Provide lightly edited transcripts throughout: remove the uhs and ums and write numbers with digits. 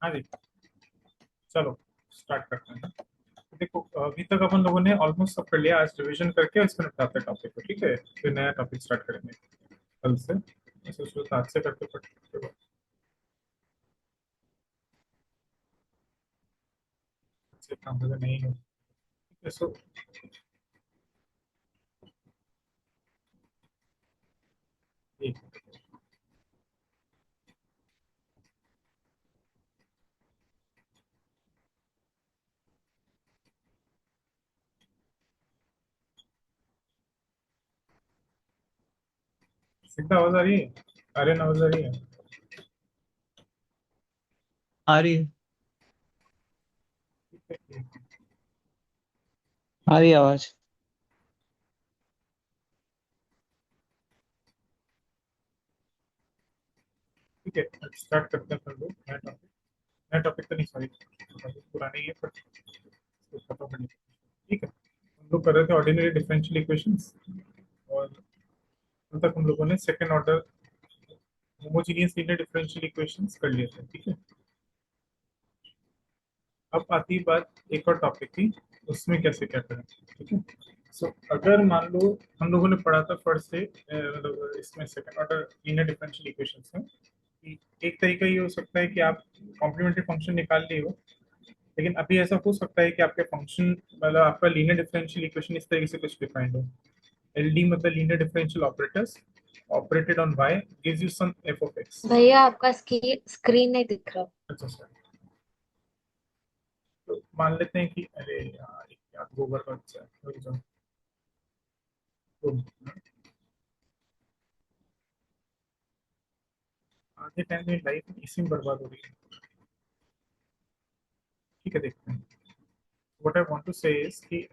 हाँ जी। चलो स्टार्ट करते हैं। देखो अभी तक अपन लोगों ने ऑलमोस्ट सब कर लिया। आज रिवीजन करके इसमें निपटाते हैं टॉपिक को, ठीक है? फिर नया टॉपिक स्टार्ट करेंगे कल से। ऐसे शुरू आज से करते पढ़ते से काम वगैरह नहीं हो। ठीक है, सो एक सीधा आवाज आ रही है। आर्यन आवाज आ रही है। आ रही है। ठीक है, आ रही है आवाज। ठीक है, स्टार्ट करते हैं अपन लोग नया टॉपिक। नया टॉपिक तो नहीं, सॉरी, पुरानी है पर इसको खत्म करनी है। ठीक है, हम लोग कर रहे थे ऑर्डिनरी डिफरेंशियल इक्वेशंस। और अब तक हम लोगों ने second order homogeneous linear differential equations कर लिए थे, ठीक है? अब आती है बात एक और टॉपिक की, उसमें कैसे क्या करें। ठीक है, सो अगर मान लो हम लोगों ने पढ़ा था फर्स्ट से मतलब इसमें second order linear differential equations में कि एक तरीका ये हो सकता है कि आप कॉम्प्लीमेंट्री फंक्शन निकाल लिए हो। लेकिन अभी ऐसा हो सकता है कि आपके फंक्शन मतलब आपका लीनियर डिफरेंशियल इक्वेशन इस तरीके से कुछ डिफाइंड हो। एलडी मतलब linear differential operators operated on y gives you some f of x। भैया आपका स्क्रीन नहीं दिख रहा। अच्छा सर, तो मान लेते हैं कि अरे यार क्या गोबर का बच्चा है, रुक जाओ। तो आधे टाइम में लाइफ इसी में बर्बाद हो रही है। ठीक है, देखते हैं। What I want to say is कि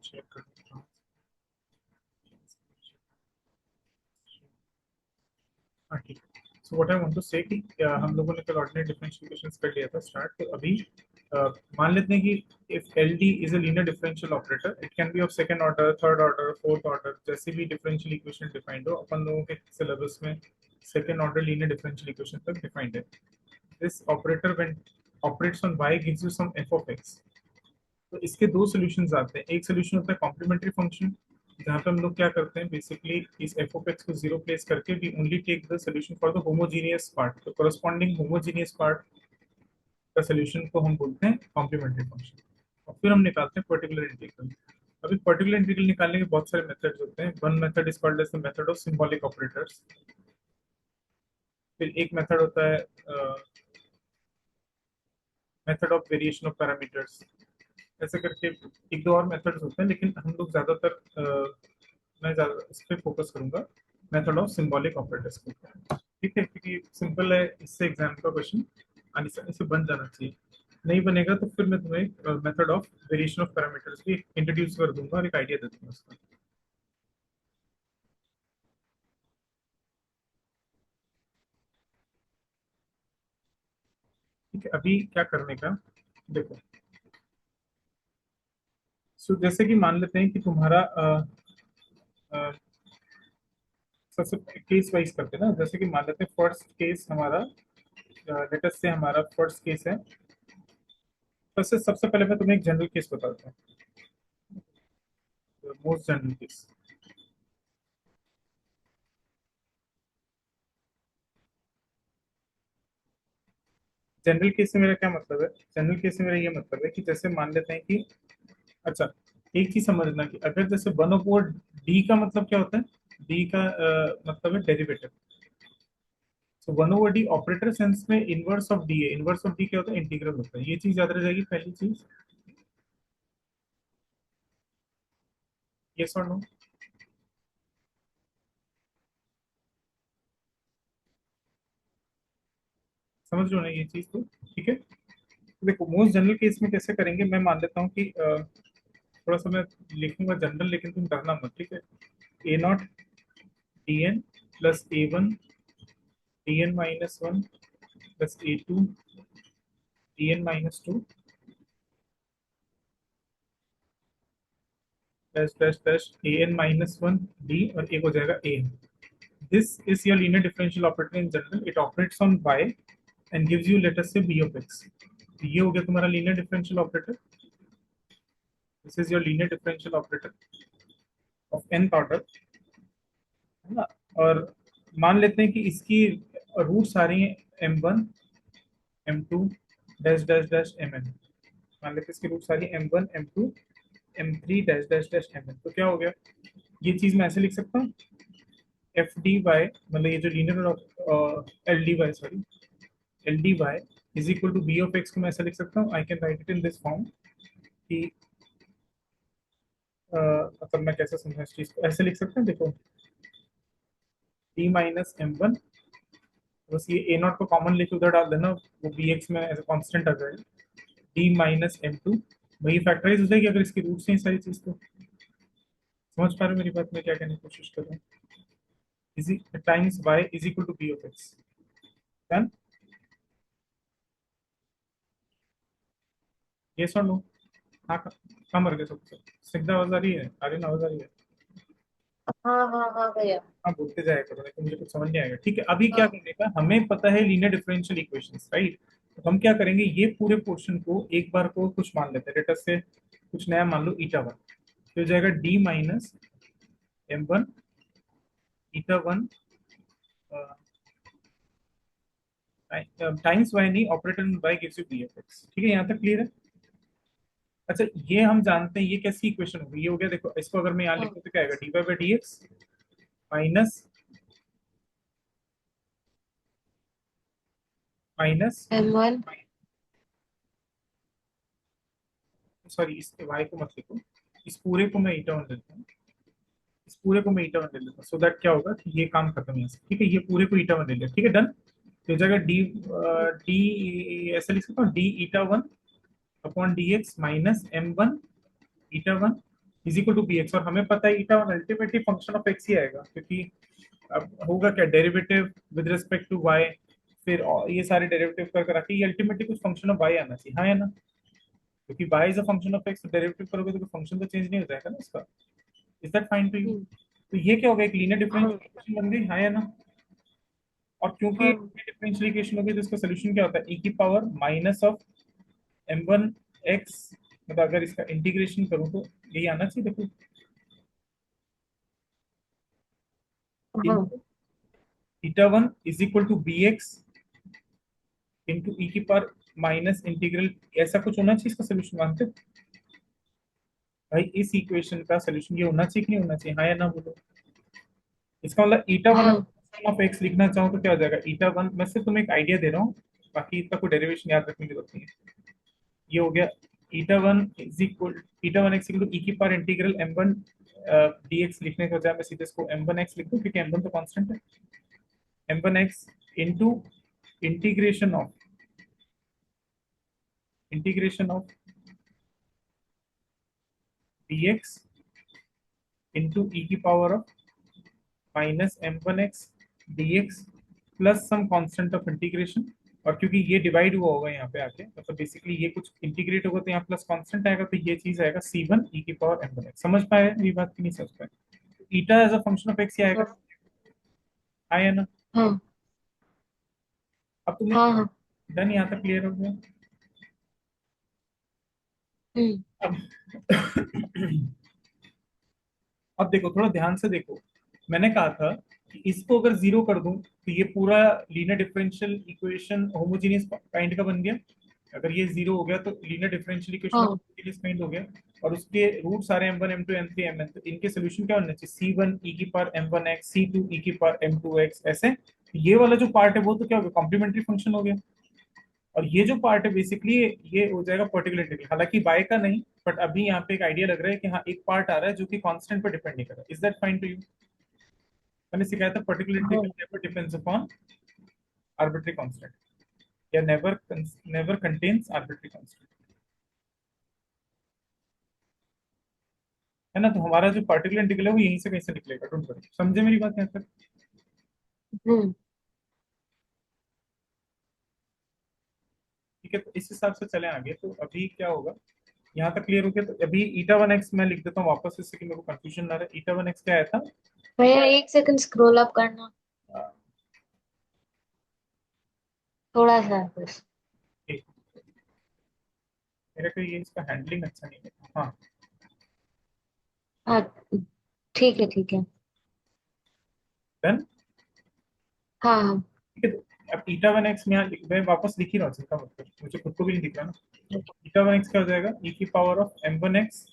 चेक करता हूँ। हाँ ठीक है। So what I want to say कि हम लोगों ने कल ऑर्डिनरी डिफरेंशियल इक्वेशंस कर लिया था स्टार्ट। तो अभी मान लेते हैं कि if L D is a linear differential operator, it can be of second order, third order, fourth order, जैसे भी डिफरेंशियल इक्वेशन डिफाइंड हो। अपन लोगों के सिलेबस में second order linear differential equation तक डिफाइंड है। This operator when operates on y gives you some f of x। तो इसके दो सॉल्यूशंस आते हैं। एक सॉल्यूशन होता है कॉम्प्लीमेंट्री फंक्शन, जहाँ पे हम लोग क्या करते हैं बेसिकली इस एफ ऑफ एक्स को जीरो प्लेस करके we only take the solution for the homogeneous part. तो कोरस्पॉन्डिंग होमोजीनियस पार्ट का सॉल्यूशन को हम बोलते हैं कॉम्प्लीमेंट्री फंक्शन। और फिर हम निकालते हैं पर्टिकुलर इंटीग्रल। अभी पर्टिकुलर इंटीग्रल निकालने के बहुत सारे मेथड्स होते हैं। One method is called as the method of symbolic operators. फिर एक मेथड होता है method of variation of parameters. ऐसे करके एक दो और मेथड्स होते हैं, लेकिन हम लोग ज्यादातर मैं ज्यादा इस पर फोकस करूंगा मेथड ऑफ सिंबॉलिक ऑपरेटर्स के ऊपर। ठीक है, क्योंकि सिंपल है, इससे एग्जाम का क्वेश्चन आसानी से बन जाना चाहिए। नहीं बनेगा तो फिर मैं तुम्हें method of variation of parameters भी इंट्रोड्यूस कर दूंगा और एक आइडिया दे दूंगा उसका। ठीक है, अभी क्या करने का देखो। सो जैसे कि मान लेते हैं कि तुम्हारा अ, सबसे केस वाइज करते हैं ना। जैसे कि मान लेते हैं फर्स्ट केस हमारा, लेटेस्ट से हमारा फर्स्ट केस है। सबसे पहले मैं तुम्हें एक जनरल केस बताता हूँ, most general case. General case से मेरा क्या मतलब है? जनरल केस से मेरा ये मतलब है कि जैसे मान लेते हैं कि अच्छा, एक चीज समझना कि अगर जैसे वन ओवर डी का मतलब क्या होता है। डी का मतलब है derivative. So one over D operator sense में इनवर्स ऑफ डी है। इनवर्स ऑफ डी क्या होता है? इंटीग्रल होता है। ये चीज याद रह जाएगी पहली चीज। यस और नो? समझ रहे हो ना ये चीज तो? ठीक है, तो देखो मोस्ट जनरल केस में कैसे करेंगे। मैं मान लेता हूँ कि थोड़ा सा मैं लिखूंगा जनरल, लेकिन तुम डरना मत, ठीक है? A naught D n plus a one D n minus one plus a two D n minus two dash dash dash a n minus one D और एक हो जाएगा a n. This is your linear differential operator in general. It operates on y and gives you let us say b of x. तो ये हो गया तुम्हारा linear differential operator. This is your linear differential operator of nth order, है ना. और मान लेते हैं कि इसकी रूट सारी हैं m1 m2 dash dash dash mn. मान लेते हैं इसकी रूट सारी m1 m2 m3 dash dash dash mn. तो क्या हो गया, ये चीज मैं ऐसे लिख सकता हूँ एफ डी वाई, मतलब ये जो linear L D Y, sorry L D Y is equal to B of X को मैं ऐसा लिख सकता हूँ. I can write it in this form कि मतलब मैं कैसे समझा इस चीज को, ऐसे लिख सकते हैं देखो डी माइनस एम वन, बस ये ए नॉट को कॉमन लेके उधर डाल देना, वो बी एक्स में एज अ कॉन्स्टेंट आ जाएगा. डी माइनस एम टू, वही फैक्टराइज हो जाएगी अगर इसकी रूट से ही सारी चीज. तो समझ पा रहे हो मेरी बात, मैं क्या कहने की कोशिश कर रहा हूँ. Easy times Y is equal to B of X. Done. Yes और नो. हाँ कहाँ मर गए सबसे. सिद्धा आवाज आ रही है, आर्यन आवाज आ रही है. हाँ हाँ हाँ भैया. हाँ बोलते जाया करो, नहीं तो मुझे कुछ समझ नहीं आएगा. ठीक है, अभी क्या हाँ. करने का, हमें पता है लीनियर डिफरेंशियल इक्वेशंस, राइट. तो हम क्या करेंगे, ये पूरे पोर्शन को एक बार को कुछ मान लेते हैं, लेट अस से कुछ नया मान लो ईटा वन. तो हो जाएगा D minus m one eta one times y, नहीं operator y gives you b f x. ठीक है, यहाँ तक क्लियर है. अच्छा ये हम जानते हैं ये कैसी इक्वेशन होगी. ये हो गया, देखो इसको अगर मैं यहाँ हाँ. लिखूँ तो क्या आएगा, D Y by D x minus minus M1. Sorry इस y को मत लिखो, इस पूरे को मैं ईटा वन ले लेता हूँ. इस पूरे को मैं ईटा वन ले लेता हूँ, सो दैट क्या होगा कि ये काम खत्म है. ठीक है, ये पूरे को ईटा वन ले लिया. ठीक है, डन. तो जगह डी डी ऐसे लिख सकता हूँ, d eta one upon d x minus m one eta one is equal to b x. और हमें पता है eta one ultimately function of x ही आएगा, क्योंकि अब होगा क्या, derivative with respect to y, फिर ये सारे डेरिवेटिव कर रखे, ये अल्टीमेटली कुछ फंक्शन ऑफ वाई आना चाहिए, हाँ है ना. क्योंकि y is a function of x, derivative करोगे तो फंक्शन तो चेंज नहीं हो जाएगा ना इसका. Is that fine to you. Hmm. तो ये क्या होगा, एक लीनियर हाँ. डिफरेंशियल इक्वेशन बन गई, हाँ या ना. और क्योंकि हाँ. डिफरेंशियल इक्वेशन होगी तो इसका सोल्यूशन क्या होता है, e की power minus of M one X. मतलब अगर इसका इंटीग्रेशन करूँ तो यही आना चाहिए देखो, हाँ. Eta one is equal to b x into e की पावर माइनस इंटीग्रल, ऐसा कुछ होना चाहिए इसका सोल्यूशन, मानते हो भाई. इस इक्वेशन का सोल्यूशन ये होना चाहिए कि नहीं होना चाहिए, हाँ या ना बोलो. इसका मतलब ईटा वन हाँ. ऑफ एक्स लिखना चाहूँ तो क्या हो जाएगा, ईटा वन. मैं सिर्फ तुम्हें एक आइडिया दे रहा हूँ, बाकी इसका कोई डेरिवेशन याद रखने की जरूरत नहीं है. ये हो गया eta one is equal, eta one x equal to e की power integral m one d x लिखने के बजाय मैं सीधे इसको एम वन एक्स लिख दूँ, क्योंकि एम वन तो कॉन्स्टेंट है. M one x into integration of d x into e की power of minus m one x d x plus some constant of integration. और क्योंकि ये डिवाइड हुआ होगा यहाँ पे आके, मतलब बेसिकली ये कुछ इंटीग्रेट होगा तो यहाँ प्लस कांस्टेंट आएगा, तो ये चीज आएगा सी वन ई की पावर एम वन एक्स. समझ पाए ये बात की नहीं समझ पाए. Eta as a function of x ही आएगा, हाँ. आया ना. हाँ. अब तुमने हाँ. हाँ. डन, यहाँ तक क्लियर हो गया. हम्म. अब अब देखो थोड़ा ध्यान से देखो, मैंने कहा था कि इसको अगर जीरो कर दूं तो ये पूरा linear differential equation homogeneous kind का बन गया. अगर ये जीरो हो गया तो लीनियर डिफरेंशियल इक्वेशन हाँ. होमोजेनियस काइंड हो गया. और उसके रूट सारे m1 m2 m3 mn, तो इनके सोल्यूशन क्या होने चाहिए, c1 e की power m1 x c2 e की पावर m2 x ऐसे. ये वाला जो पार्ट है वो तो क्या हो गया, कॉम्प्लीमेंट्री फंक्शन हो गया. और ये जो पार्ट है बेसिकली ये हो जाएगा पर्टिकुलर इंटीग्रल, हालांकि बाय का नहीं, बट अभी यहाँ पे एक आइडिया लग रहा है कि हाँ एक पार्ट आ रहा है जो कि कांस्टेंट पर डिपेंड नहीं कर रहा. Is that fine to you. मैंने सिखाया था पर्टिकुलर हाँ. Integral never depends upon arbitrary constant, या नेवर कंटेन्स आर्बिट्री कांस्टेंट, है ना. तो हमारा जो पर्टिकुलर इंटीग्रल है वो यहीं से कहीं से निकलेगा, डोंट वरी. समझे मेरी बात यहाँ तक. हम्म. ठीक है, तो इस हिसाब से चले आगे. तो अभी क्या होगा, यहाँ तक क्लियर हो गया? तो अभी ईटा वन एक्स मैं लिख देता हूँ वापस, इससे कि मेरे को कंफ्यूजन ना रहे। ईटा वन एक्स क्या आया था? भैया एक सेकंड स्क्रॉल अप करना, अ, थोड़ा सा बस। एक, मेरे को ये इसका हैंडलिंग अच्छा नहीं लगा। हाँ, हाँ ठीक है ठीक है। डन। हाँ हाँ। ठीक है, तो अब ईटा वन एक्स में यहाँ मैं वापस लिख ही रहा हूँ, चिंता मत कर, मुझे खुद को भी नहीं दिख रहा ना। ईटा वन एक्स क्या हो जाएगा? ई की power of M one X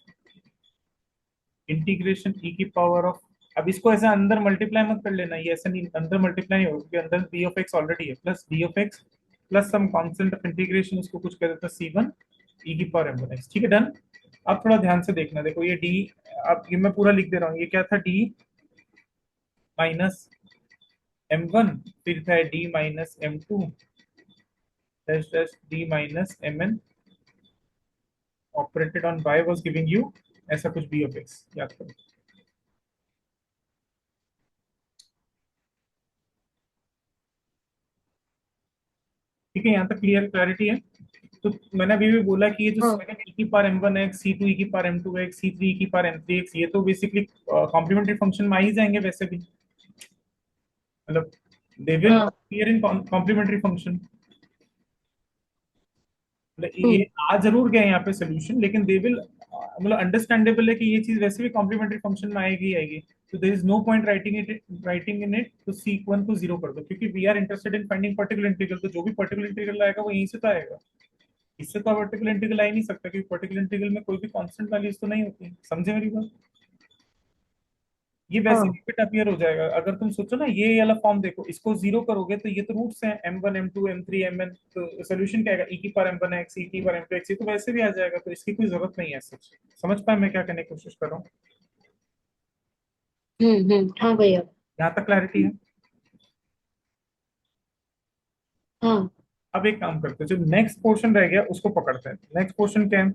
integration ई की पावर ऑफ, अब इसको ऐसे अंदर मल्टीप्लाई मत कर लेना, ये ऐसा नहीं अंदर मल्टीप्लाई नहीं होगा क्योंकि अंदर डी ऑफ एक्स ऑलरेडी है, plus D of X plus some constant of integration, उसको कुछ कह देता है सी वन ई की पावर एम वन एक्स। ठीक है, डन। अब थोड़ा ध्यान से देखना, देखो ये डी, अब ये मैं पूरा लिख दे रहा हूँ, ये क्या था? डी माइनस एम वन, फिर था D minus M two dash dash D minus M N operated on by was giving you ऐसा कुछ बी ऑफ एक्स, याद करो। ठीक है, यहाँ तक क्लियर क्लैरिटी है? तो मैंने अभी भी बोला कि ये जो हाँ सेकंड ई की power M one x, c two e की power m two x, c three e की पावर एम थ्री एक्स, ये तो बेसिकली कॉम्प्लीमेंट्री फंक्शन में आ ही जाएंगे वैसे भी, मतलब दे विल हाँ। Appear in complementary function. मतलब ये हम्म। आ जरूर गए यहाँ पे सोल्यूशन, लेकिन दे विल, मतलब अंडरस्टैंडेबल है कि ये चीज वैसे भी कॉम्प्लीमेंट्री फंक्शन में आएगी ही आएगी। तो there is no point writing in it, तो सीक वन को जीरो कर दो, क्योंकि we are interested in finding particular integral, तो जो भी पर्टिकुलर इंटीग्रल आएगा वो यहीं से तो आएगा, इससे तो पर्टिकुलर इंटीग्रल आ ही नहीं सकता, क्योंकि पर्टिकुलर इंटीग्रल में कोई भी कांस्टेंट वैल्यूज तो नहीं होती, समझे मेरी बात? ये वैसे हाँ भी फिट अपीयर हो जाएगा, अगर तुम सोचो ना ये वाला फॉर्म देखो, इसको जीरो करोगे तो ये तो रूट्स हैं M one M two M three M N, तो सोल्यूशन क्या आएगा? ई की पावर एम वन एक्स, ई की पावर एम टू एक्स, ये तो वैसे भी आ जाएगा, तो इसकी कोई जरूरत नहीं है सच। समझ पाए मैं क्या कहने की कोशिश कर रहा हूँ? हाँ भैया। यहाँ तक क्लैरिटी है? हाँ अब एक काम करते हैं, जो नेक्स्ट पोर्शन रह गया उसको पकड़ते हैं। नेक्स्ट पोर्शन क्या है?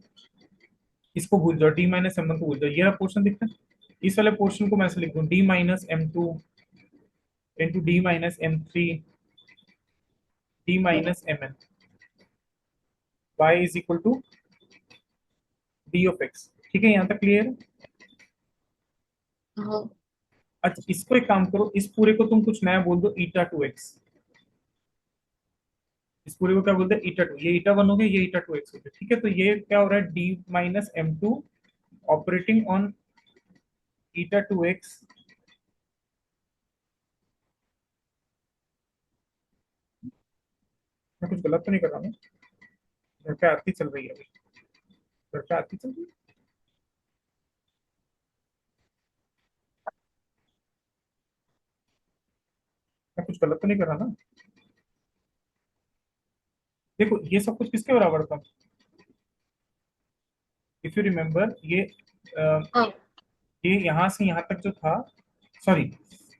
इसको भूल जाओ, डी माइनस एम वन को भूल जाओ, ये पोर्शन दिखता है। इस वाले पोर्शन को मैं ऐसे लिख दूं, D minus M two into D minus M three D minus M N Y is equal to D of X. ठीक है, यहाँ तक क्लियर है? हाँ। अच्छा, इसको एक काम करो, इस पूरे को तुम कुछ नया बोल दो, ईटा टू एक्स। इस पूरे को क्या बोलते हैं? ईटा टू, ये ईटा वन हो गया, ये ईटा टू एक्स हो गया। ठीक है, तो ये क्या हो रहा है? D minus M two operating on eta two X, मैं कुछ गलत तो नहीं कर रहा हूँ? घर पे आरती चल रही है अभी, घर पे आरती चल रही है, मैं कुछ गलत तो नहीं कर रहा ना? देखो ये सब कुछ किसके बराबर था? इफ यू रिमेम्बर, हाँ ये यहाँ से यहाँ तक जो था, सॉरी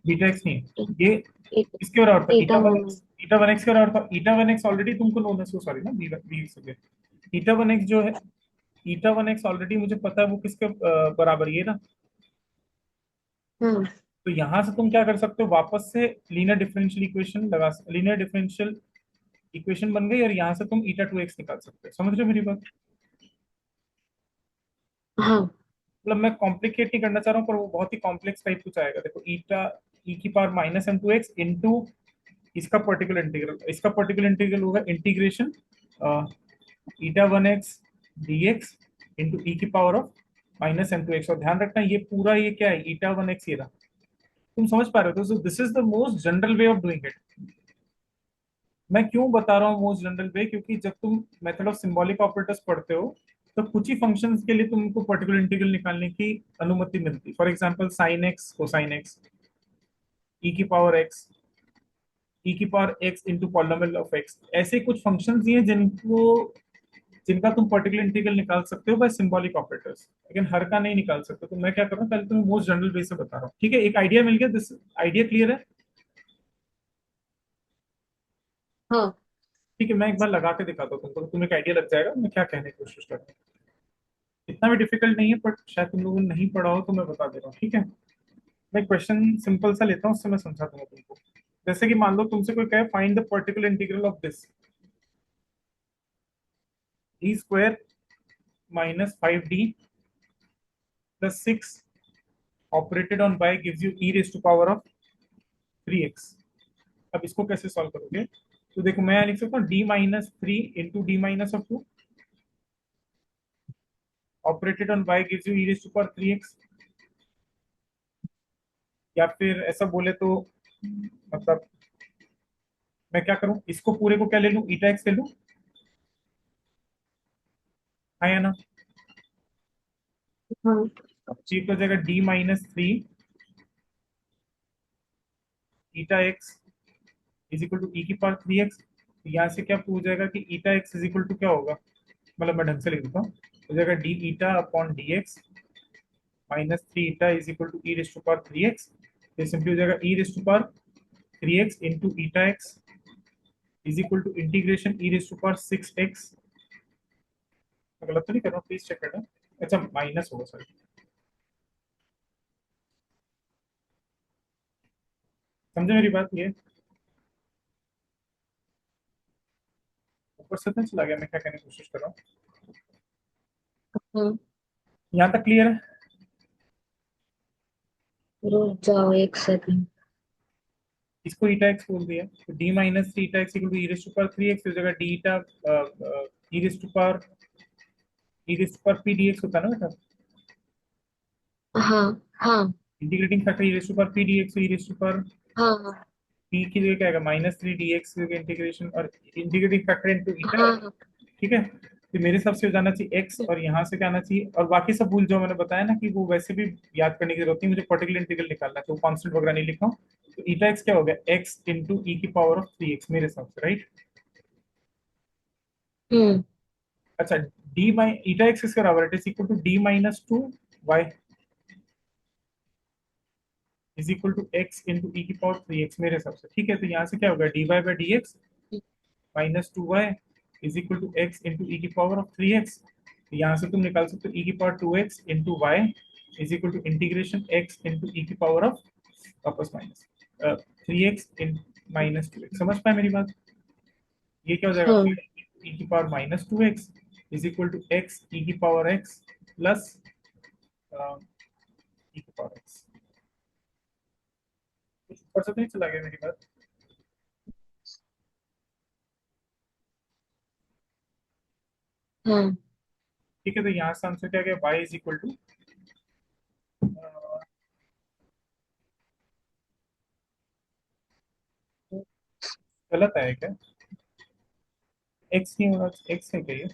बीटा एक्स नहीं, ये एक किसके बराबर था? एटा ईटा वन वन। एक्स, ईटा वन एक्स के बराबर था। ईटा वन एक्स ऑलरेडी तुमको नोन है, सो सॉरी ना, बी बी से गया। ईटा वन एक्स जो है, ईटा वन एक्स ऑलरेडी मुझे पता है वो किसके बराबर, ये ना। हम्म। तो यहाँ से तुम क्या कर सकते हो? वापस से लीनियर डिफरेंशियल इक्वेशन लगा, लीनियर डिफरेंशियल इक्वेशन बन गई, और यहाँ से तुम ईटा टू एक्स निकाल सकते हो। समझ रहे हो मेरी बात? हाँ मतलब मैं कॉम्प्लिकेट नहीं करना चाह रहा हूँ, पर वो बहुत ही कॉम्प्लेक्स टाइप कुछ आएगा। देखो ईटा ई की power minus M two x into इसका पर्टिकुलर इंटीग्रल, इसका पर्टिकुलर इंटीग्रल होगा integration eta one x d x into e की power of minus M two x. और ध्यान रखना ये पूरा, ये क्या है? ईटा वन एक्स, ये रहा। तुम समझ पा रहे हो? तो this is the most general way of doing it. मैं क्यों बता रहा हूँ मोस्ट जनरल वे? क्योंकि जब तुम मेथड ऑफ सिंबॉलिक ऑपरेटर्स पढ़ते हो, तो कुछ ही फंक्शंस के लिए तुमको पर्टिकुलर इंटीग्रल निकालने की अनुमति मिलती। For example sine x, cosine x, ई की पावर एक्स, ई की power x into polynomial of x, ऐसे कुछ फंक्शंस ही हैं जिनका तुम पर्टिकुलर इंटीग्रल निकाल सकते हो बाय सिंबॉलिक ऑपरेटर्स, लेकिन हर का नहीं निकाल सकते। तो मैं क्या कर रहा हूँ, पहले तुम्हें मोस्ट जनरल वे से बता रहा हूँ। ठीक है, एक आइडिया मिल गया? दिस आइडिया क्लियर है? हाँ ठीक है, मैं एक बार लगा के दिखाता हूँ तुमको, तो तुम्हें एक आइडिया लग जाएगा मैं क्या कहने की कोशिश कर रहा हूँ। इतना भी डिफिकल्ट नहीं है, बट शायद तुम लोगों ने नहीं पढ़ा हो, तो मैं बता दे रहा हूँ। ठीक है, मैं क्वेश्चन सिंपल सा लेता हूँ, उससे मैं समझा दूंगा तुमको। जैसे कि मान लो तुमसे कोई कहे find the particular integral of this, E square minus 5d plus 6 operated on y gives you e raised to power of 3x. अब इसको कैसे सॉल्व करोगे? तो देखो मैं यहाँ लिख सकता हूँ d minus three into D minus of two operated on y gives you e raised to power 3x, या फिर ऐसा बोले तो मतलब मैं क्या करूं, इसको पूरे को क्या ले लूं, ईटा एक्स ले लूं, हाँ या ना? हाँ तो ये हो जाएगा d minus three eta x is equal to e की पावर 3x। यहाँ से क्या प्रूव हो जाएगा कि eta x is equal to क्या होगा, मतलब मैं ढंग से लिख देता हूँ, हो जाएगा D eta upon d x minus three eta is equal to E raised to power 3x। तो सिंपली हो जाएगा e raised to power 3x into eta x is equal to integration e raised to power 6x। गलत तो नहीं कर रहा हूँ, please check करना। अच्छा माइनस होगा सॉरी, समझे मेरी बात? ये ऊपर से तो चला गया, मैं क्या कहने की कोशिश कर रहा हूँ, हाँ। यहाँ तक क्लियर है? रुक जाओ एक सेकंड। इसको ईटा एक्स बोल दिया, तो D minus three eta x equal to E raised to power 3x हो जाएगा D eta E raised to power P D X होता है ना बेटा, हाँ हाँ integrating factor E raised to power P D X, E raised to power हाँ हाँ पी की जगह क्या आएगा minus three D X integration और इंटीग्रेटिंग फैक्टर इनटू ईटा। हाँ हाँ ठीक है, तो मेरे हिसाब से हो जाना चाहिए एक्स और यहाँ से क्या आना चाहिए, और बाकी सब भूल जो मैंने बताया ना कि वो वैसे भी याद करने की जरूरत नहीं, मुझे पर्टिकुलर इंटीग्रल निकालना है तो कांस्टेंट वगैरह नहीं लिखा हूँ। तो ईटा एक्स क्या हो गया, एक्स इंटू ई की पावर ऑफ 3x मेरे हिसाब से, राइट? हम्म अच्छा डी माइ ईटा एक्स किसके बराबर है, it is equal to d minus two Y is equal to x into e की पावर 3x मेरे हिसाब से। ठीक है, तो यहाँ से क्या होगा d Y by D x minus two Y is equal to x into e की पावर ऑफ 3x। यहाँ से तुम निकाल सकते हो ई की power 2x into y is equal to integration x into e की पावर ऑफ वापस minus 3x in minus 2x। समझ पाए मेरी बात? ये क्या हो जाएगा हाँ ई की power minus 2x is equal to x ई की पावर x प्लस ई की पावर x। कुछ ऊपर से तो नहीं चला गया मेरी बात? हाँ ठीक है, तो यहाँ से आंसर क्या गया, y इज इक्वल टू गलत है क्या, x नहीं होगा, x है क्या ये?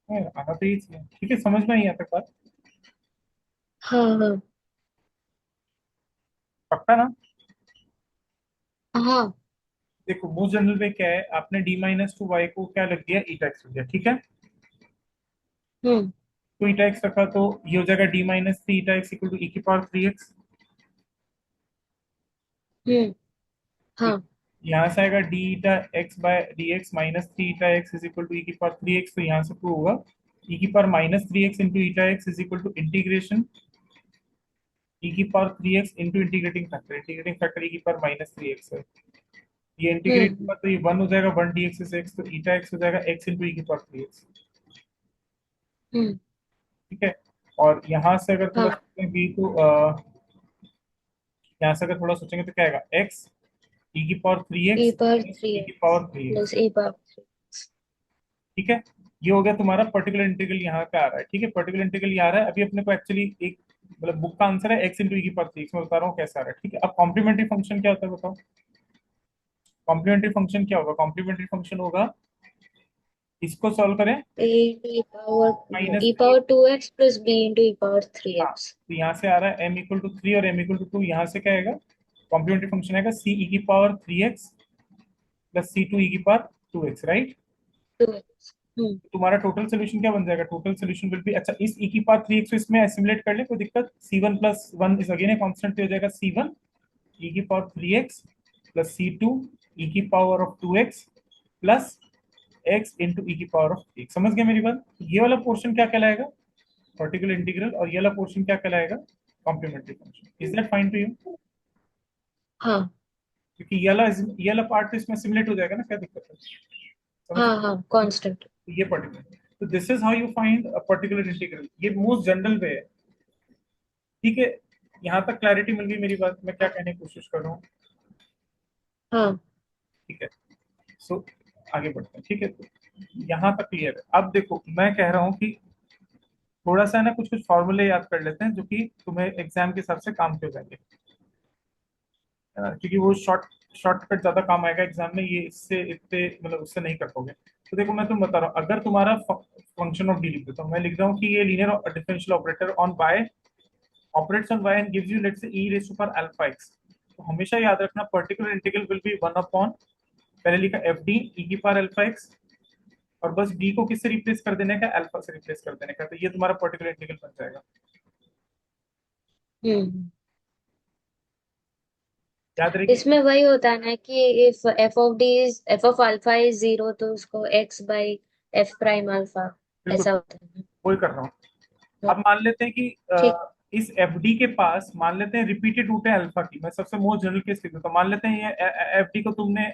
है, आना तो यही चाहिए। ठीक है, समझ में आई यहाँ तक बात? हाँ हाँ पक्का ना? हाँ देखो मोस्ट जनरल में क्या है, आपने डी माइनस टू वाई को क्या लग दिया, ईटा एक्स हो गया, ठीक है? हम्म तो ईटा एक्स रखा तो ये हो जाएगा D minus three eta x equal to e की पावर 3x। हम्म हाँ यहाँ से आएगा d eta x by d x minus three eta x is equal to e की पावर 3x। तो यहाँ से प्रूव होगा ई की power minus 3x into eta x is equal to integration ई की power 3x into integrating factor e की power minus 3x है। ये इंटीग्रेट हम्म हुआ तो ये वन हो जाएगा, वन डी एक्स एक्स, तो ईटा एक्स हो जाएगा एक्स इंटू ई की पावर 3x। हम्म ठीक है, और यहाँ से अगर थोड़ा हाँ सोचेंगे तो यहाँ से अगर थोड़ा सोचेंगे तो क्या आएगा, एक्स ई की पावर थ्री ए एक्स पावर थ्री ई की पावर थ्री प्लस एक्स। ए पावर थ्री। ठीक है, ये हो गया तुम्हारा पर्टिकुलर इंटीग्रल यहाँ पे आ रहा है। ठीक है, पर्टिकुलर इंटीग्रल ये आ रहा है, अभी अपने को एक्चुअली एक मतलब बुक का आंसर है एक्स इंटू ई की पावर थ्री एक्स, मैं बता रहा हूँ कैसे आ रहा है। ठीक है, अब कॉम्प्लीमेंट्री फंक्शन क्या होता है बताओ, कॉम्प्लीमेंट्री फंक्शन क्या होगा, कॉम्प्लीमेंट्री फंक्शन होगा, इसको सॉल्व करें a power minus e three. Power two x plus b into E power three हाँ, एक्स। तो यहाँ से आ रहा है m इक्वल टू थ्री और m इक्वल टू टू, यहाँ से क्या आएगा कॉम्प्लीमेंट्री फंक्शन आएगा c ई की power 3x plus c two e की power 2x, right? Two x. हम्म तुम्हारा टोटल सोल्यूशन क्या बन जाएगा, टोटल सोल्यूशन विल बी, अच्छा इस e की पावर 3x को इसमें एसिमुलेट कर ले, कोई दिक्कत, c1 plus one is again a constant, हो जाएगा c1 e की power 3x plus c2 e की power of 2x plus x into e की पावर ऑफ 3x। समझ गए मेरी बात? ये वाला पोर्शन क्या कहलाएगा, पर्टिकुलर इंटीग्रल, और ये वाला पोर्शन क्या कहलाएगा, complementary function. Is that fine to you? हाँ क्योंकि ये वाला पार्ट तो इसमें सिमुलेट हो जाएगा ना, क्या दिक्कत है, समझ रहे हाँ हाँ, कांस्टेंट। हो? ये पर्टिकुलर, तो this is how you find a particular integral, ये मोस्ट जनरल वे है। ठीक है, यहाँ तक क्लैरिटी मिल गई मेरी बात, मैं क्या कहने की कोशिश कर रहा हूँ? हाँ ठीक है, सो आगे बढ़ते हैं। ठीक है, तो यहाँ तक क्लियर है। अब देखो मैं कह रहा हूँ कि थोड़ा सा ना कुछ कुछ फॉर्मूले याद कर लेते हैं जो कि तुम्हें एग्जाम के हिसाब से काम के हो जाएंगे, क्योंकि वो शॉर्टकट ज्यादा काम आएगा एग्जाम में, ये इससे इतने मतलब उससे नहीं कर पाओगे। तो देखो मैं तुम बता रहा हूँ, अगर तुम्हारा फंक्शन ऑफ डी लिख देता हूँ, मैं लिख रहा हूँ कि ये linear differential operator on by operates on Y and gives you let's say E raise to power alpha X. तो हमेशा याद रखना particular integral will be one upon, पहले लिखा एफ डी ई की पावर अल्फा एक्स, और बस डी को किससे रिप्लेस कर देने का, अल्फा से रिप्लेस कर देने का, तो ये तुम्हारा पर्टिकुलर इंटीग्रल बन जाएगा। हम्म। याद रहेगी? इसमें वही होता है ना कि if F of alpha is zero तो उसको x by F prime alpha, बिल्कुल, ऐसा होता है। वही कर रहा हूँ। हाँ, अब मान लेते हैं कि ठीक। इस एफ डी के पास मान लेते हैं रिपीटेड रूट है अल्फा की, मैं सबसे मोस्ट जनरल केस लिख देता हूँ, मान लेते हैं ये एफ डी को तुमने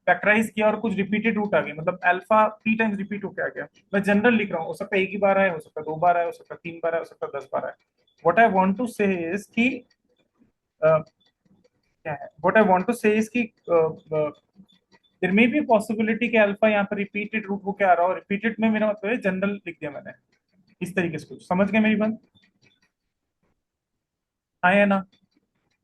फैक्टराइज किया और कुछ रिपीटेड रूट आ गए, मतलब अल्फा पी टाइम्स रिपीट होकर आ गया। मैं जनरल लिख रहा हूँ, हो सकता है एक ही बार आए, हो सकता है दो बार आए, हो सकता है तीन बार आए, हो सकता है 10 बार आए। What I want to say is कि क्या है, what I want to say is कि देयर मे बी पॉसिबिलिटी कि अल्फा यहाँ पर रिपीटेड रूट होकर आ रहा हो। रिपीटेड में मेरा मतलब है जनरल लिख दिया मैंने, इस तरीके से। कुछ समझ गए मेरी बात? हाँ या ना?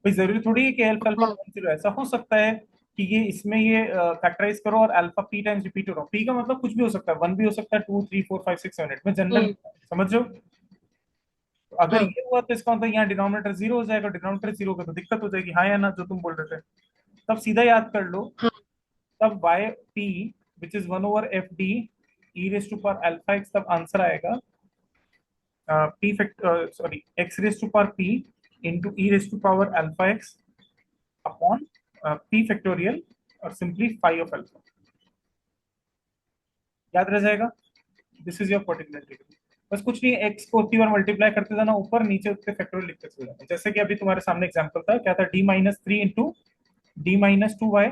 कोई जरूरी थोड़ी है कि अल्फा अल्फा हाँ। नॉन जीरो, ऐसा हो सकता है कि ये इसमें ये फैक्टराइज करो और अल्फा पी टाइम्स रिपीट हो रहा हो। पी का मतलब कुछ भी हो सकता है, वन भी हो सकता है, two three four five six seven eight में जनरल, हम्म। समझ रहे हो? तो अगर हाँ ये हुआ तो इसका मतलब यहाँ डिनोमिनेटर जीरो हो जाएगा, डिनोमिनेटर जीरो का तो दिक्कत हो जाएगी, हाँ या ना, जो तुम बोल रहे थे। तब सीधा याद कर लो, हाँ। तब Y P which is one over F D E raise to power alpha X, तब आंसर आएगा P factor sorry X raise to power P into E raise to power alpha X upon P factorial और simply five of alpha. याद रह जाएगा, this is your particular integral. बस कुछ नहीं, x को होती और मल्टीप्लाई करते जाना, ऊपर नीचे उसके फैक्टोरियल लिखते चले जाना। जैसे कि अभी तुम्हारे सामने एग्जांपल था, क्या था, D minus three into D minus two Y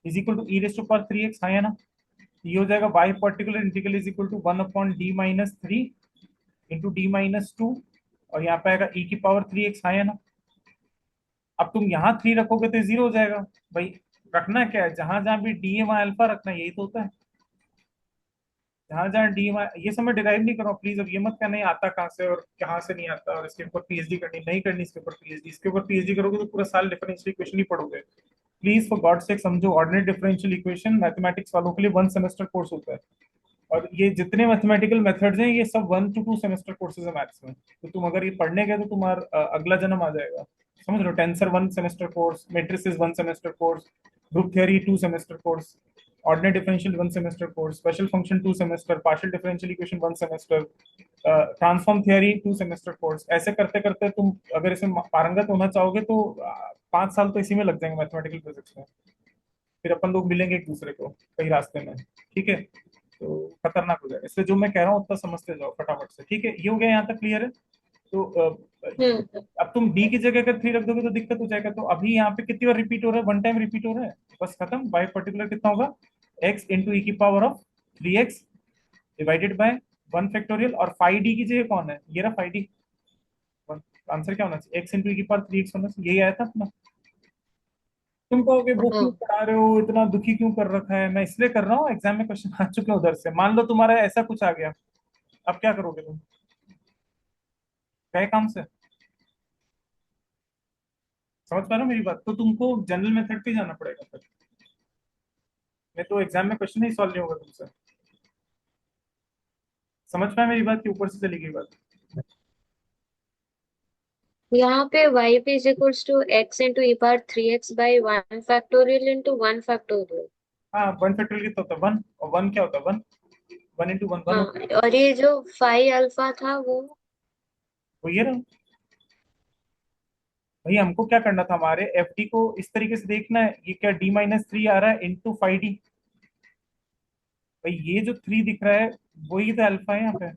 is equal to E raise to power three X, हाँ या ना? ये हो जाएगा Y particular integral is equal to one upon D minus three into D minus two, और यहाँ पे आएगा ई की पावर थ्री एक्स, हाँ या ना? अब तुम यहाँ थ्री रखोगे तो जीरो हो जाएगा भाई। रखना क्या है, जहां जहां भी डी है वहां अल्फा रखना है, यही तो होता है। जहां जहां डी ये सब मैं डिराइव नहीं कर रहा हूँ, प्लीज अब ये मत कहना ये आता कहाँ से और कहाँ से नहीं आता, और इसके ऊपर पीएचडी करनी नहीं करनी, इसके ऊपर पीएचडी, इसके ऊपर पीएचडी करोगे तो पूरा साल डिफरेंशियल इक्वेशन ही पढ़ोगे। प्लीज फॉर गॉड सेक समझो, ऑर्डिनरी डिफरेंशियल इक्वेशन मैथमेटिक्स वालों के लिए वन सेमेस्टर कोर्स होता है, और ये जितने मैथमेटिकल मेथड्स हैं ये सब 1 to 2 सेमेस्टर कोर्सेज है मैथ्स में। तो तुम अगर ये पढ़ने गए तो तुम्हारा अगला जन्म आ जाएगा, समझ रहे हो? Tensor 1 semester course, matrices 1 semester course, group theory 2 semester course, ordinary differential 1 semester course, special function 2 semester, partial differential equation 1 semester, transform theory 2 semester course. ऐसे करते करते तुम अगर इसमें पारंगत होना चाहोगे तो 5 साल तो इसी में लग जाएंगे मैथमेटिकल फिजिक्स में। फिर अपन लोग मिलेंगे एक दूसरे को कहीं रास्ते में, ठीक है? तो खतरनाक हो जाएगा, इसलिए जो मैं कह रहा हूँ उतना समझते जाओ फटाफट से, ठीक है? ये हो गया, यहाँ तक क्लियर है? तो हम्म। अब तुम डी की जगह अगर थ्री रख दोगे तो दिक्कत हो जाएगा। तो अभी यहाँ पे कितनी बार रिपीट हो रहा है, वन टाइम रिपीट हो रहा है, बस खत्म। बाय पर्टिकुलर कितना होगा, एक्स इंटू ई की power of three x divided by one factorial, और फाइव डी की जगह कौन है, ये रहा फाइव डी। आंसर क्या होना चाहिए, एक्स इंटू ई की पावर थ्री एक्स होना चाहिए, यही आया था अपना। तुम कहोगे वो क्यों हाँ पढ़ा रहे हो, इतना दुखी क्यों कर रखा है? मैं इसलिए कर रहा हूँ, एग्जाम में क्वेश्चन आ चुके हैं उधर से, मान लो तुम्हारा ऐसा कुछ आ गया, अब क्या करोगे तुम, गए काम से? समझ पा रहे हो मेरी बात? तो तुमको जनरल मेथड पे जाना पड़ेगा फिर, मैं तो एग्जाम में क्वेश्चन ही सॉल्व नहीं होगा तुमसे। समझ पाए मेरी बात की ऊपर से चली गई बात? यहाँ पे y पे is equals to x into E power three X by one factorial into one factorial. हाँ, वन फैक्टोरियल कितना होता है, वन, और वन क्या होता है, one, one into one one हाँ, होता है। और ये जो फाइव अल्फा था वो। वो ये रहा भाई, हमको क्या करना था, हमारे एफ डी को इस तरीके से देखना है, ये क्या डी माइनस थ्री आ रहा है इंटू फाइव डी, भाई ये जो थ्री दिख रहा है वही तो अल्फा है यहाँ पे।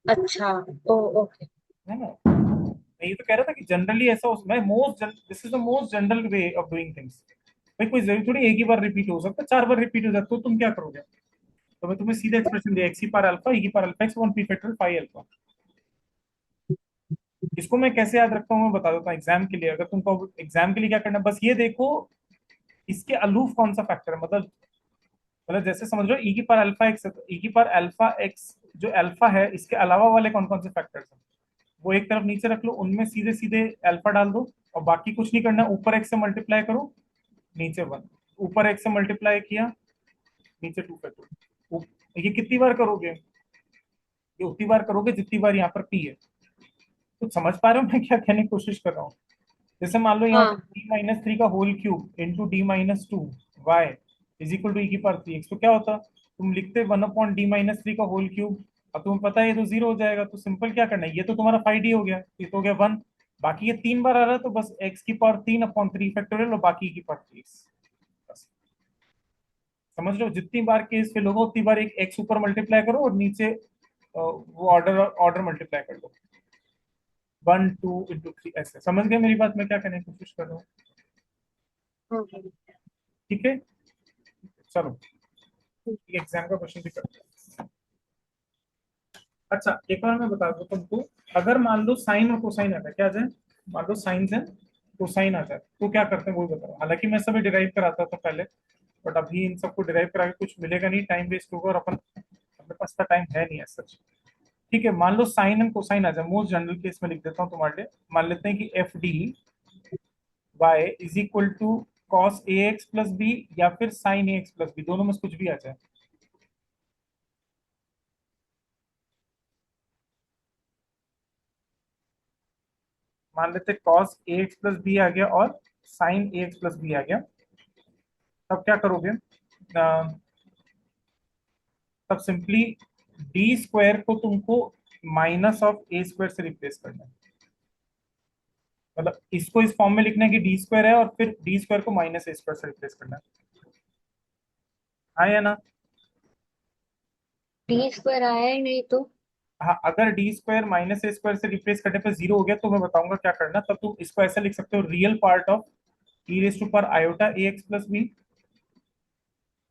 अच्छा। ओ ओके। है ना। मैं ये तो कह रहा था कि जनरली ऐसा मैं most this is the most general way of doing things. भाई कोई जरूरी थोड़ी एक ही बार रिपीट हो सकता है, 4 बार रिपीट हो जाता है तो तुम क्या करोगे? तो मैं तुम्हें सीधा एक्सप्रेशन दिया, एक्स की पावर अल्फा ई की power alpha x 1 P factorial five alpha. इसको मैं कैसे याद रखता हूँ मैं बता देता हूँ एग्जाम के लिए। अगर तुमको एग्जाम के लिए क्या करना है, बस ये देखो इसके अलूफ कौन सा फैक्टर है। मतलब जैसे समझ लो ई की पावर अल्फा एक्स है, तो ई की पावर अल्फा एक्स जो अल्फा है इसके अलावा वाले कौन कौन से फैक्टर्स हैं वो एक तरफ नीचे रख लो, उनमें सीधे सीधे अल्फा डाल दो। और बाकी कुछ नहीं करना, ऊपर एक्स से मल्टीप्लाई करो, नीचे वन। ऊपर एक्स से मल्टीप्लाई किया, नीचे टू फैक्टर। ये कितनी बार करोगे? ये उतनी बार करोगे जितनी बार यहाँ पर पी है। तो समझ पा रहे हो मैं क्या कहने की कोशिश कर रहा हूँ? जैसे मान लो यहाँ हाँ। पर d-3 का whole cube into d-2 y is equal to e की पावर 3x, तो क्या होता? तुम लिखते 1/d-3 का होल क्यूब। अब तुम्हें पता है ये तो जीरो हो जाएगा, तो सिंपल क्या करना है, ये तो तुम्हारा 5d हो गया, ये तो हो गया 1। बाकी ये 3 बार आ रहा है तो बस x की पावर 3/3 फैक्टोरियल और बाकी की पावर 3। बस समझ लो जितनी बार केस फिल होगा उतनी बार एक x ऊपर मल्टीप्लाई करो और नीचे वो ऑर्डर ऑर्डर मल्टीप्लाई कर दो। 1 2 into 3 ऐसे। समझ गए मेरी बात मैं क्या कहने की कोशिश कर रहा हूँ? ओके। ठीक है, चलो एग्जाम का क्वेश्चन भी करते हैं। अच्छा एक बार मैं बता दूं तुमको, अगर मान लो साइन और कोसाइन आता है, क्या आ जाए? मान लो साइन से कोसाइन आ जाए तो क्या करते हैं वो बताओ। हालांकि मैं सभी डिराइव कराता था पहले, बट अभी इन सबको डिराइव करा के कुछ मिलेगा नहीं, टाइम वेस्ट होगा और अपन अपने पास का टाइम है नहीं सच। ठीक है, मान लो साइन एंड कोसाइन आ जाए, मोस्ट जनरल केस में लिख देता हूँ तुम्हारे लिए। मान लेते हैं कि F D Y is equal to cos A x plus B या फिर साइन ए एक्स प्लस बी, दोनों में से कुछ भी आ जाए। मान लेते cos ए एक्स प्लस बी आ गया और sin ए एक्स प्लस बी आ गया। तब क्या करोगे? तब सिंपली डी स्क्वायर को तुमको माइनस ऑफ ए स्क्वायर से रिप्लेस करना है। मतलब इसको इस फॉर्म में लिखना है कि डी स्क्वायर है और फिर डी स्क्वायर को माइनस ए स्क्वायर से रिप्लेस करना है। हाँ या ना? डी स्क्वायर आया ही नहीं तो। हाँ, अगर डी स्क्वायर माइनस ए स्क्वायर से रिप्लेस करने पे जीरो हो गया तो मैं बताऊंगा क्या करना। तब तुम इसको ऐसे लिख सकते हो, real part of E raise to power iota A x plus B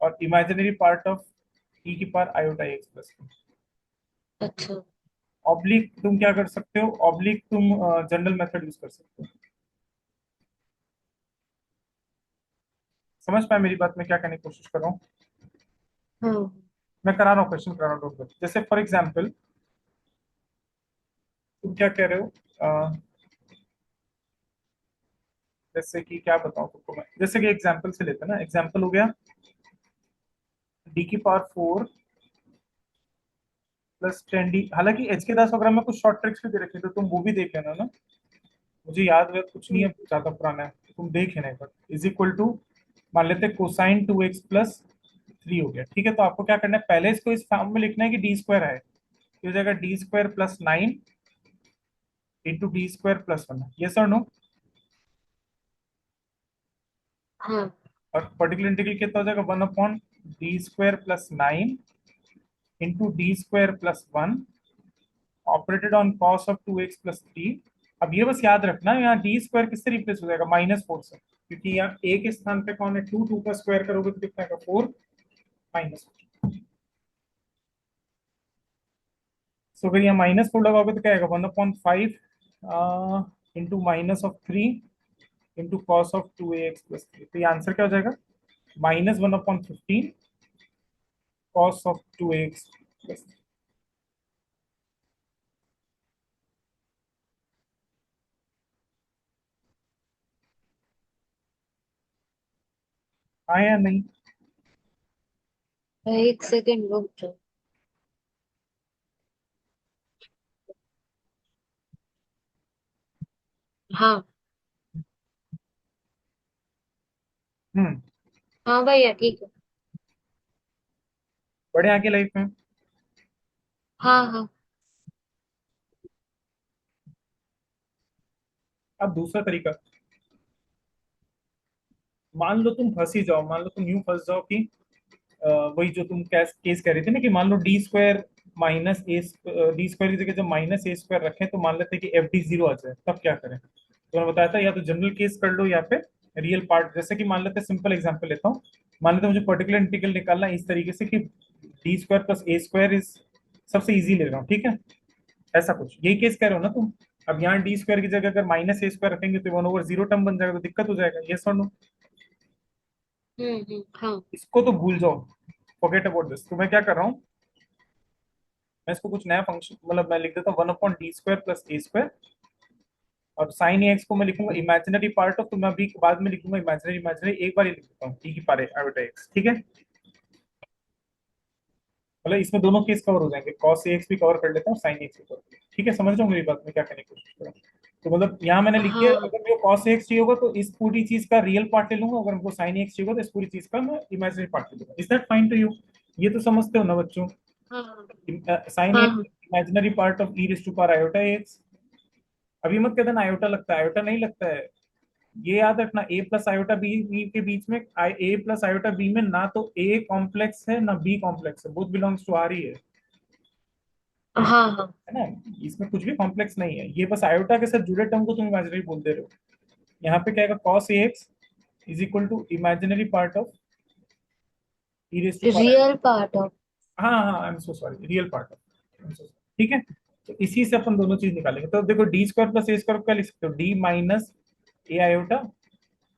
और इमेजिनरी पार्ट ऑफ ई की पावर आयोटा ए एक्स प्लस बी। अच्छा। ऑब्लिक तुम क्या कर सकते हो, ऑब्लिक तुम जनरल मेथड यूज कर सकते हो। समझ पाए मेरी बात मैं क्या कहने की कोशिश कर रहा हूँ? हाँ। मैं करा रहा हूँ क्वेश्चन करा रहा हूँ। जैसे फॉर एग्जाम्पल तुम क्या कह रहे हो, जैसे कि क्या बताऊं तुमको मैं, जैसे कि एग्जाम्पल से लेते हैं ना, एग्जाम्पल हो गया d की पावर 4 प्लस 10d। हालांकि एच के दास वगैरह में कुछ शॉर्ट ट्रिक्स भी दे रखे तो तुम वो भी देख लेना ना। मुझे याद है कुछ नहीं है, ज्यादा पुराना है, तुम देख लेना एक बार। इज इक्वल टू मान लेते कोसाइन 2x प्लस 3 हो गया। ठीक है, तो आपको क्या करना है, पहले इसको इस फॉर्म में लिखना है कि डी स्क्वायर है, तो हो जाएगा d² + 9 इंटू d² + 1। यस और नो? हाँ। और पर्टिकुलर इंटीग्रल कितना हो जाएगा, 1/d² + 9 into d² + 1 operated on cos of 2x + 3। अब ये बस याद रखना यहाँ डी स्क्वायर किससे रिप्लेस हो जाएगा, -4 से, क्योंकि यहाँ ए के स्थान पे कौन है, टू, टू का स्क्वायर करोगे तो कितना आएगा, 4 माइनस। सो अगर यहाँ -4 लगाओगे तो क्या आएगा, 1/5 into -3 into cos of 2ax + 3। तो ये आंसर क्या हो जाएगा, -1/15 कॉस ऑफ 2ax + 3। हाँ या नहीं? एक सेकेंड रुक जाओ। हाँ। हम्म। हाँ भैया ठीक है। बढ़े आगे लाइफ में। हाँ हाँ। अब दूसरा तरीका, मान लो तुम फंस ही जाओ, मान लो तुम यूं फंस जाओ कि वही जो तुम केस केस कह रहे थे ना कि मान लो d square minus a d square की जगह जब माइनस ए स्क्वायर रखें तो मान लेते हैं कि एफ डी जीरो आ जाए, तब क्या करें? तो मैंने बताया था या तो जनरल केस कर लो या फिर रियल पार्ट। जैसे कि मान लेते हैं, सिंपल एग्जांपल लेता हूँ, मान लेते हैं मुझे पर्टिकुलर इंटीग्रल निकालना है इस तरीके से कि D square plus A square is, सबसे इजी ले रहा हूँ, ठीक है? ऐसा कुछ यही केस कह रहे हो ना तुम? अब यहाँ डी स्क्वायर की जगह अगर माइनस ए स्क्वायर रखेंगे तो वन ओवर जीरो टर्म बन जाएगा, तो दिक्कत हो जाएगा, यस और नो? हाँ इसको तो भूल जाओ, फॉरगेट अबाउट दिस। तो मैं क्या कर रहा हूँ, मैं इसको कुछ नया फंक्शन, मतलब मैं लिख देता हूँ one upon D square plus ए स्क्वायर, और साइन एक्स को मैं लिखूंगा इमेजिनरी पार्ट ऑफ, तो मैं अभी बाद में लिखूंगा इमेजिनरी इमेजिनरी, एक बार ही लिख देता हूँ, टी की पावर आयोटा एक्स, ठीक है? मतलब इसमें दोनों केस कवर हो जाएंगे, cos एक्स भी कवर कर लेता हूँ, sin एक्स भी कवर कर लेता हूँ, ठीक है? समझ रहे हो मेरी बात में क्या करने की कोशिश कर रहा हूँ? तो मतलब यहाँ मैंने लिख दिया, हाँ अगर मेरे को cos एक्स चाहिए होगा तो इस पूरी चीज का रियल पार्ट ले लूंगा, अगर मेरे को sin एक्स चाहिए होगा तो इस पूरी चीज का मैं इमेजिनरी पार्ट ले लूंगा। Is that fine to you? ये तो समझते हो ना बच्चों? हाँ हाँ साइन हाँ एक्स हाँ imaginary part of E raise to power iota X. अभी मत कहते ना आयोटा लगता है, आयोटा नहीं लगता है। ये याद रखना, ए प्लस आयोटा बी बी के बीच में, ए प्लस आयोटा बी में ना तो ए कॉम्प्लेक्स है ना बी कॉम्प्लेक्स है, बोथ बिलोंग्स टू आर ही हाँ हाँ है ना? इसमें कुछ भी कॉम्प्लेक्स नहीं है, ये बस आयोटा के साथ जुड़े टर्म को तुम इमेजिनरी बोल दे रहे हो। यहाँ पे क्या है, cos ax is equal to imaginary part of E raise to power. Real part of हाँ हाँ, I am so sorry, real part of, ठीक है? तो इसी से अपन दोनों चीज निकालेंगे। तो देखो डी स्क्वायर प्लस ए स्क्वायर क्या लिख सकते हो, डी माइनस ए आयोटा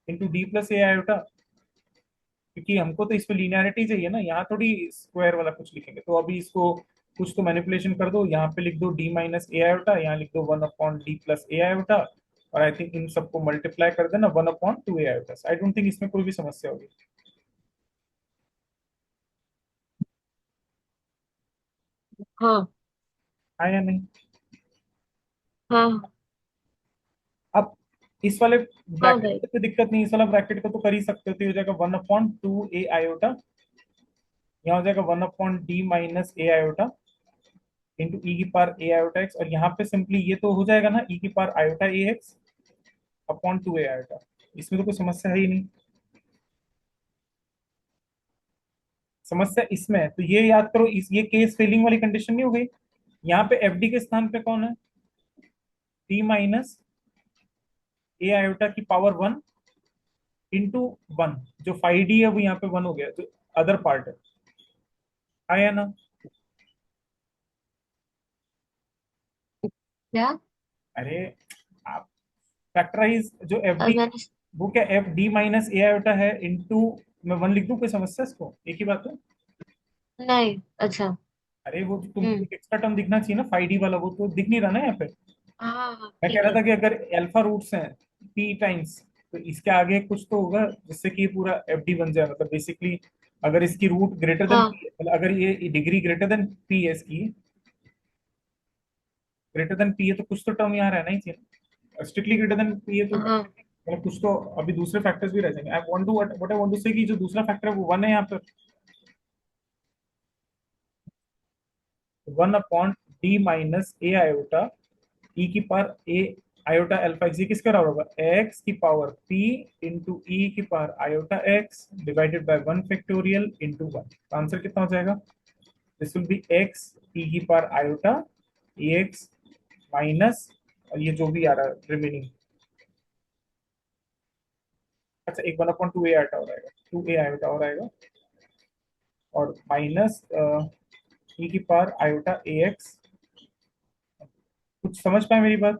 इंटू डी प्लस ए आयोटा, क्योंकि हमको तो इसमें लीनियरिटी चाहिए ना, यहाँ थोड़ी स्क्वायर वाला कुछ लिखेंगे। तो अभी इसको कुछ तो मैनिपुलेशन कर दो, यहाँ पे लिख दो डी माइनस ए आयोटा, यहाँ लिख दो वन अपॉन डी प्लस ए आयोटा, और आई थिंक इन सबको मल्टीप्लाई कर देना one upon two A iota. I don't think इसमें कोई भी समस्या होगी, हाँ हाँ या नहीं? हाँ अब इस वाले हाँ ब्रैकेट भाई में तो दिक्कत नहीं, इस वाला ब्रैकेट को तो कर ही सकते हो, तो ये हो जाएगा वन अपॉन टू ए आयोटा, यहाँ हो जाएगा वन अपॉन डी माइनस ए आयोटा इंटू ई की पावर ए आयोटा एक्स, और यहाँ पे सिंपली ये तो हो जाएगा ना ई की पावर आयोटा ए एक्स अपॉन टू ए आयोटा। इसमें तो कोई समस्या है ही नहीं। समस्या इसमें है, तो ये याद करो, इस ये केस फेलिंग वाली कंडीशन नहीं हो गई? यहाँ पे एफ डी के स्थान पे कौन है, टी माइनस ए आयोटा की पावर वन इंटू वन, जो फाइव डी है वो यहाँ पे वन हो गया, जो अदर पार्ट है, आया ना? क्या अरे आप फैक्टराइज जो एफ डी, मैंने वो क्या एफ डी माइनस ए आयोटा है इंटू, मैं वन लिख दूं, कोई समस्या है? इसको एक ही बात है। नहीं अच्छा अरे वो जो तुमको हम्म एक एक्स्ट्रा टर्म दिखना चाहिए ना, फाइव डी वाला, वो तो दिख नहीं रहा ना यहाँ पे। हाँ हाँ मैं कह ठीक रहा है था कि अगर अल्फा रूट्स हैं पी टाइम्स, तो इसके आगे कुछ तो होगा जिससे कि ये पूरा एफ डी बन जाए, मतलब बेसिकली अगर इसकी रूट ग्रेटर देन हाँ पी, मतलब अगर ये डिग्री ग्रेटर देन पी है इसकी, ग्रेटर देन पी है, तो कुछ तो टर्म यहाँ रहना ही चाहिए, स्ट्रिक्टली ग्रेटर देन पी है तो हाँ मतलब कुछ तो अभी दूसरे फैक्टर्स भी रह जाएंगे। I want to what I want to say कि जो दूसरा फैक्टर है वो वन है यहाँ पर, वन अपॉन डी माइनस ए आयोटा ई की पावर ए आयोटा अल्फा एक्स, ये किसका बराबर होगा, एक्स की पावर पी इंटू ई की power iota x divided by one factorial into one. Answer कितना हो जाएगा, दिस विल बी एक्स ई की पावर आयोटा ए एक्स माइनस, और ये जो भी आ रहा है रिमेनिंग, अच्छा एक वन अपॉन टू ए आयोटा हो रहेगा, टू ए आयोटा हो रहेगा, और माइनस ई की पावर आयोटा ए एक्स। कुछ समझ पाए मेरी बात?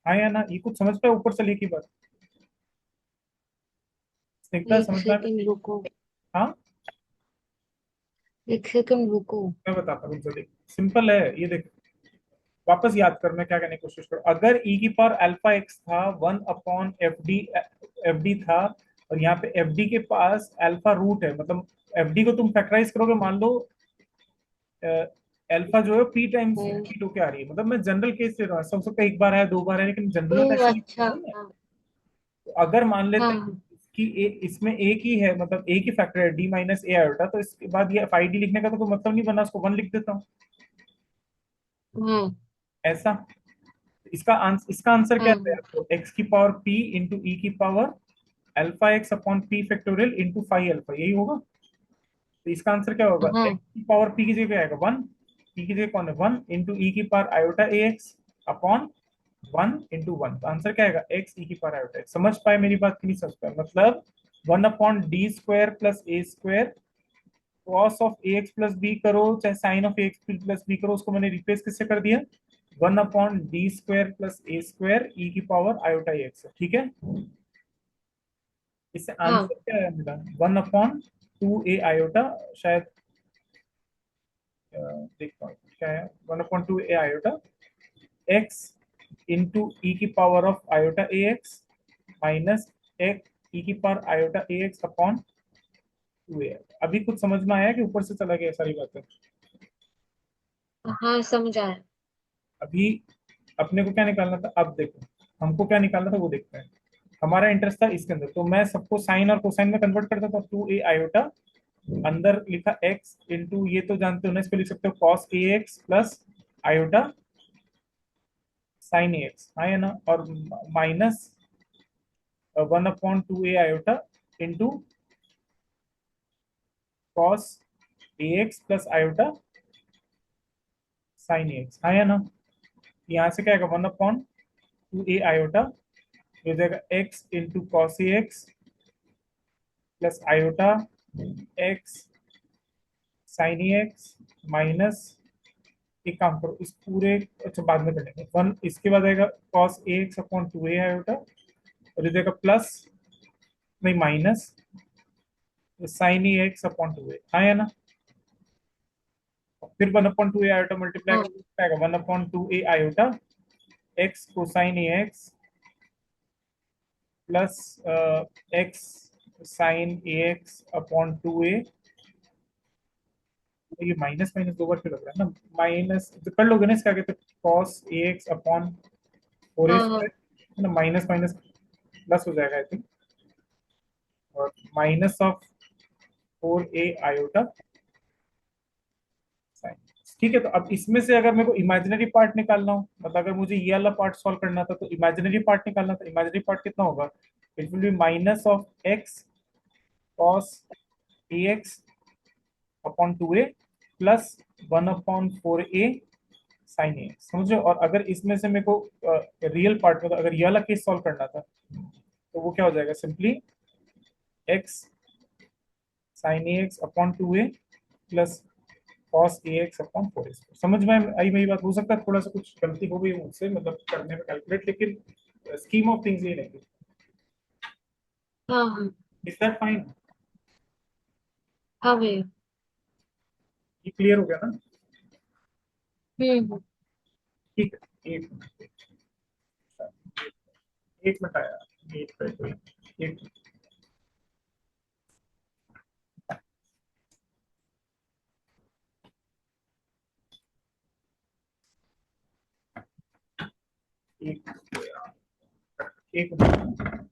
हाँ या ना, ये कुछ समझ पाए ऊपर से लेके बात, स्निग्धा एक समझ में आ सेकंड गई? रुको हाँ, एक सेकंड रुको मैं बताता हूँ तुमसे, देख सिंपल है ये, देख वापस याद कर मैं क्या करने की कोशिश करूँ। अगर ई की पावर अल्फा एक्स था वन अपॉन एफ डी था, और यहाँ पे एफ डी के पास अल्फा रूट है, मतलब एफ डी को तुम फैक्टराइज करोगे, मान लो अल्फा जो है पी टाइम्स हम्म, रिपीट होके आ रही है, मतलब मैं जनरल केस ले रहा हूँ, सब सबका एक बार है दो बार है, लेकिन जनरल ओ में तो ऐसा अच्छा नहीं है। हाँ तो अगर मान लेते हैं हाँ कि इसमें एक ही है, मतलब एक ही फैक्टर है डी माइनस ए आयोटा, तो इसके बाद ये फाइव डी लिखने का तो कोई मतलब नहीं बना, उसको वन लिख देता हूँ, हाँ ऐसा। इसका आंसर क्या हाँ है, तो एक्स की पावर पी इंटू ई की power alpha X upon P factorial into five alpha, यही होगा। तो इसका आंसर क्या होगा, हाँ एक्स की पावर पी की जगह आएगा 1, पी की जगह कौन है 1 इंटू ई की पावर आयोटा ए एक्स अपॉन 1 इंटू 1। तो आंसर क्या आएगा, एक्स ई की पावर आयोटा एक्स। समझ पाए मेरी बात कि नहीं समझ पाए, मतलब 1 upon D square plus A square cos of A x plus B करो चाहे sine of A x plus B करो, उसको मैंने रिप्लेस किससे कर दिया, 1 अपॉन डी स्क्वायर प्लस ए स्क्वायर ई की पावर आयोटा एक्स। ठीक है, इससे हाँ। आंसर क्या है मेरा, 1 अपॉन 2 ए आयोटा, शायद देखता हूँ क्या है, 1/2 a iota x into e की power of iota A x minus x ई की पावर आयोटा ए एक्स अपॉन 2a। अभी कुछ समझ में आया कि ऊपर से चला गया सारी बातें। हाँ समझ आया। अभी अपने को क्या निकालना था, अब देखो हमको क्या निकालना था वो देखते हैं। हमारा इंटरेस्ट था इसके अंदर, तो मैं सबको साइन और कोसाइन में कन्वर्ट करता था, 2a आयोटा अंदर लिखा x इंटू, ये तो जानते हो ना, इसको लिख सकते हो cos A x plus iota sine A x, हाँ है ना, और minus 1/2 a iota into cos A x plus iota sine A x, हाँ है ना। यहाँ से क्या आएगा, 1/2 a आयोटा, हो जाएगा x इंटू कॉस ए x plus iota x sine ए एक्स माइनस, एक काम करो इस पूरे, अच्छा बाद में करेंगे, 1 इसके बाद आएगा cos A x upon 2a iota, और हो जाएगा प्लस, नहीं माइनस साइन ए एक्स अपॉन 2a, हाँ है ना। फिर 1/2 a आयोटा मल्टीप्लाई हाँ करके आएगा 1/2 a iota X cosine A x plus X sine A x upon 2a। ये माइनस माइनस दो बार क्यों लग रहा है ना, माइनस तो कर लोगे ना, इसका आगे तो cos A x upon 4a हाँ हाँ। स्क्वायर, ना माइनस माइनस प्लस हो जाएगा आई थिंक, और minus of 4a iota sine. ठीक है, तो अब इसमें से अगर मेरे को इमेजिनरी पार्ट निकालना हो, मतलब अगर मुझे ये वाला पार्ट सॉल्व करना था तो इमेजिनरी पार्ट निकालना था, इमेजिनरी पार्ट कितना होगा, it will be minus of x cos A x upon 2a plus 1/4a sine a, समझो। और अगर इसमें से मेरे को रियल पार्ट में, तो अगर ये वाला केस सॉल्व करना था तो वो क्या हो जाएगा, सिंपली एक्स साइन ए x upon 2a plus cos ए एक्स अपॉन 4a। समझ में आई मेरी बात, हो सकता है थोड़ा सा कुछ गलती हो गई मुझसे, मतलब करने में कैलकुलेट, लेकिन स्कीम ऑफ थिंग्स ये नहीं। हाँ हाँ। इज दैट फाइन, हाँ भैया। ये क्लियर हो गया ना। हम्म। ठीक है, एक मिनट आया, एक मिनट, एक एक एक मिनट।